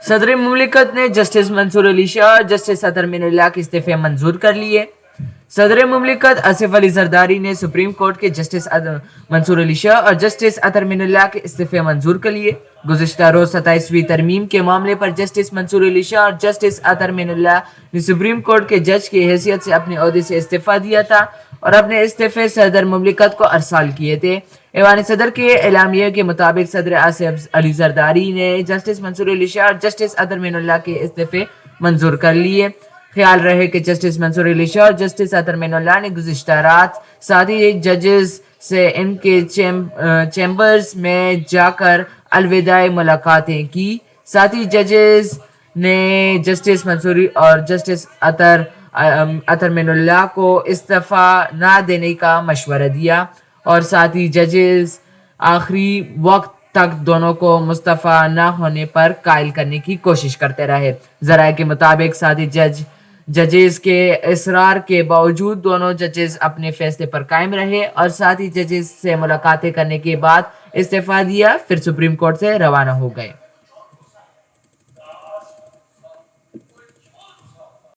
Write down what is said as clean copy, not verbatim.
صدر مملکت نے جسٹس منصور علی شاہ اور جسٹس اطہر من اللہ کے استعفے منظور کر لیے۔ صدر مملکت آصف علی زرداری نے سپریم کورٹ کے جسٹس منصور علی شاہ اور جسٹس اطہر من اللہ کے استعفے منظور کر لیے۔ گزشتہ روز 27ویں ترمیم کے معاملے پر جسٹس منصور علی شاہ اور جسٹس اطہر من اللہ نے سپریم کورٹ کے جج کی حیثیت سے اپنے عہدے سے استعفیٰ دیا تھا اور اپنے استعفے صدر مملکت کو ارسال کیے تھے۔ ایوان صدر کے اعلامیے کے مطابق صدر آصف علی زرداری نے جسٹس منصور علی شاہ اور جسٹس اطہر من اللہ کے استعفے منظور کر لیے۔ خیال رہے کہ جسٹس منصور علی شاہ اور جسٹس اطہر من اللہ نے گزشتہ رات ساتھی ججز سے ان کے چیمبرز میں جا کر الوداعی ملاقاتیں کی۔ ساتھی ججز نے جسٹس منصوری اور جسٹس اطہر من اللہ کو استعفیٰ نہ دینے کا مشورہ دیا اور ساتھی ججز آخری وقت تک دونوں کو مستعفی نہ ہونے پر قائل کرنے کی کوشش کرتے رہے۔ ذرائع کے مطابق ساتھی ججز کے اصرار کے باوجود دونوں ججز اپنے فیصلے پر قائم رہے اور ساتھی ججز سے ملاقاتیں کرنے کے بعد استعفیٰ دیا، پھر سپریم کورٹ سے روانہ ہو گئے۔